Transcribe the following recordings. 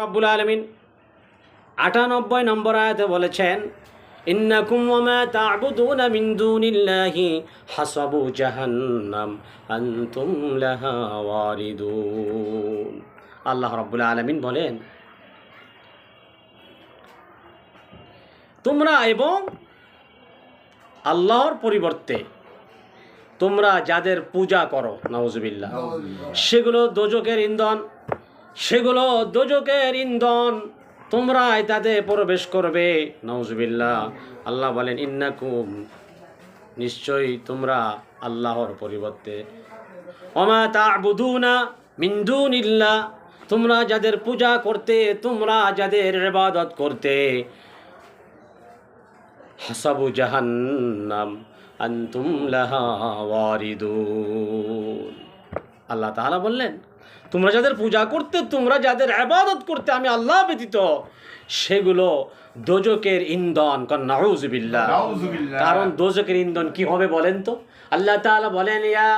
রব্বুল আলামিন ৯৮ নম্বর আয়াতে বলেছেন, ইন্নাকুম ওয়া মা তা'বুদুনা মিন দুনিল্লাহি হাসাবু জাহান্নাম আনতুম লাহা ওয়ারিদুন। আল্লাহ রাব্বুল আলামিন বলেন, তোমরা এবং আল্লাহর পরিবর্তে তোমরা যাদের পূজা করো, নাউজুবিল্লাহ, সেগুলো দোজখের ইন্ধন, সেগুলো দোজখের ইন্ধন, তোমরা তাতে প্রবেশ করবে, নাউজুবিল্লাহ। আল্লাহ বলেন, ইন্নাকুম, নিশ্চয়ই তোমরা আল্লাহর পরিবর্তে, ওমা তা'বুদুনা মিন দুনিল্লাহ, তোমরা যাদের পূজা করতে, তোমরা যাদের ইবাদত করতে, হাসাবু জাহান্নাম আনতুম লাহা ওয়ারিদুন। আল্লাহ তাআলা বললেন, তোমরা যাদের পূজা করতে, তোমরা যাদের ইবাদত করতে আমি আল্লাহ ব্যতীত, সেগুলো দোজখের ইন্ধন। নাউযুবিল্লাহ। কারণ দোজখের ইন্ধন কি হবে বলেন তো? আল্লাহ তাআলা বলেন, ইয়া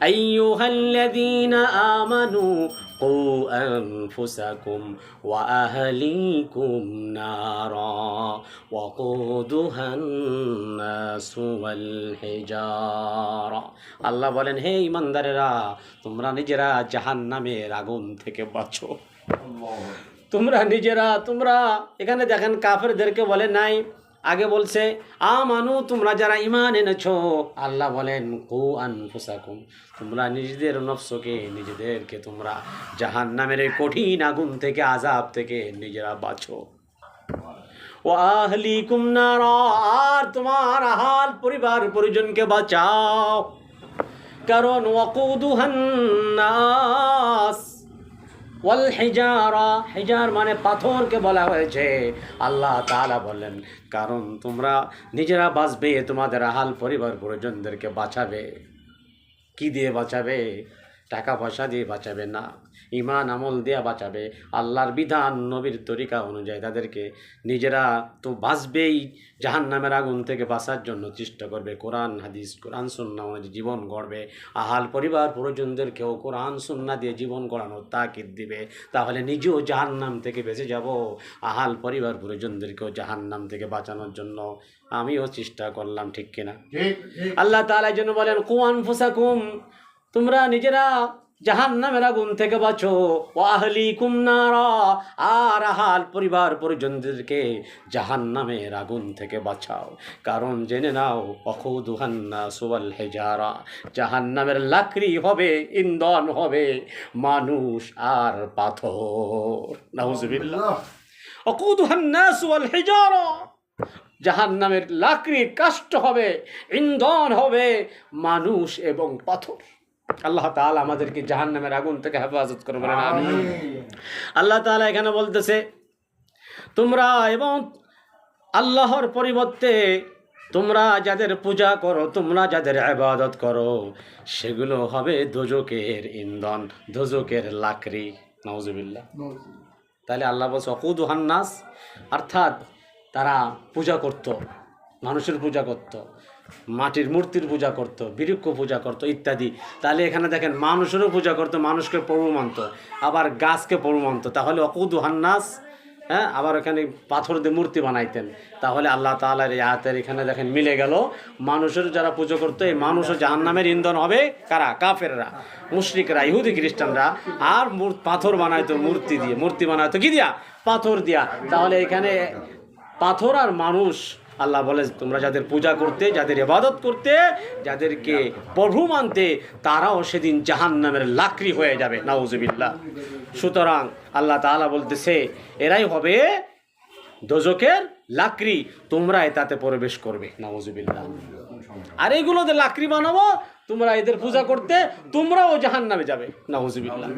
আইয়ুহাল্লাযীনা আমানু কু আনফুসাকুম ওয়া আহলিকুম নারা ওয়াকুদুহান নাসু ওয়াল হিজারা। আল্লাহ বলেন, হে ঈমানদারেরা, তোমরা নিজেরা জাহান্নামের আগুন থেকে বাঁচো। তোমরা নিজেরা, তোমরা এখানে দেখেন কাফেরদেরকে বলে নাই, আগে বলছে আমানু, তোমরা যারা ঈমান এনেছো। আল্লাহ বলেন কু আনফুসাকুম, তোমরা নিজেদের নফসকে, নিজেদেরকে তোমরা জাহান্নামের এই কঠিন আগুন থেকে, আযাব থেকে নিজেরা বাঁচো। ওয়া আহলিকুম নারা, আর তোমার আহাল পরিবার পরিজনকে বাঁচাও। কারণ ওয়াকুদুহান নাস ওয়াল হিজারা, হিজার মানে পাথরকে বলা হয়েছে। আল্লাহ তাআলা বললেন, কারণ তোমরা নিজেরা বাঁচবে, তোমাদের আহাল পরিবার পরিজনদেরকে বাঁচাবে। কি দিয়ে বাঁচাবে? টাকা পয়সা দিয়ে বাঁচাবে না, ঈমান আমল দিয়ে বাঁচাবে। আল্লাহর বিধান, নবীর তরিকা অনুযায়ী তাদেরকে নিজেরা তো বাঁচবেই, জাহান্নামের আগুন থেকে বাঁচার জন্য চেষ্টা করবে। কোরআন হাদিস, কোরআন সুন্নাহ অনুযায়ী জীবন গড়বে। আহাল পরিবার পরিজনদেরকেও কোরআন সুন্নাহ দিয়ে জীবন গড়ানোর তাকিদ দিবে। তাহলে নিজেও জাহান্নাম থেকে বেঁচে যাব, আহাল পরিবার পরিজনদেরকেও জাহান্নাম থেকে বাঁচানোর জন্য আমিও চেষ্টা করলাম। ঠিক কিনা? আল্লাহ তাআলা জন্য বলেন কু আনফুসাকুম, তোমরা নিজেরা জাহান্নামের আগুন থেকে বাঁচো। ওয়া আহলিকুম নারা, আর আহাল পরিবার পরিজনদেরকে জাহান্নামের আগুন থেকে বাঁচাও। কারণ জেনে নাও, ওয়াকুদুহান নাসু ওয়াল হিজারা, জাহান্নামের লাকড়ি হবে, ইন্ধন হবে মানুষ আর পাথর। নাউযুবিল্লাহ। ওয়াকুদুহান নাসু ওয়াল হিজারা, জাহান্নামের লাকড়ি কাষ্ঠ হবে, ইন্ধন হবে মানুষ এবং পাথর। আল্লাহ তাআলা আমাদেরকে জাহান্নামের আগুন থেকে হেফাজত করে, বলেন আমিন। আল্লাহ তাআলা এখানে বলতেছে, তোমরা এবং আল্লাহর পরিবর্তে তোমরা যাদের পূজা করো, তোমরা যাদের ইবাদত করো, সেগুলো হবে দোজখের ইন্ধন, দোজখের লাকড়ি। নাউযুবিল্লাহ। তাহলে আল্লাহ বলছে ওয়াকুদুহান নাস, অর্থাৎ তারা পূজা করত, মানুষের পূজা করত, মাটির মূর্তির পূজা করত, বৃক্ষ পূজা করত ইত্যাদি। তাহলে এখানে দেখেন মানুষেরও পূজা করত, মানুষকে প্রভু মানত, আবার গাছকে প্রভু মানত। তাহলে ওয়াকুদুহান নাস, হ্যাঁ, আবার এখানে পাথর দিয়ে মূর্তি বানাইতেন। তাহলে আল্লাহ তাআলার এই আয়াতের এখানে দেখেন মিলে গেল, মানুষের যারা পুজো করতো, এই মানুষও জাহান্নামের ইন্ধন হবে। কারা? কাফেররা, মুশরিকরা, ইহুদি খ্রিস্টানরা। আর পাথর বানাইতো মূর্তি দিয়ে, মূর্তি বানাইতো কি দিয়া? পাথর দিয়া। তাহলে এখানে পাথর আর মানুষ, আল্লাহ বলে তোমরা যাদের পূজা করতে, যাদের ইবাদত করতে, যাদেরকে প্রভু মানতে, তারাও সেদিন জাহান্নামের লাকড়ি হয়ে যাবে। নাউযুবিল্লাহ। সুতরাং আল্লাহ তাআলা বলতেছে, এরাই হবে দোজখের লাকড়ি, তোমরা তাতে প্রবেশ করবে। নাউযুবিল্লাহ। আর এইগুলোতে লাকড়ি বানাবো, তোমরা এদের পূজা করতে, তোমরাও জাহান্নামে যাবে। নাউযুবিল্লাহ।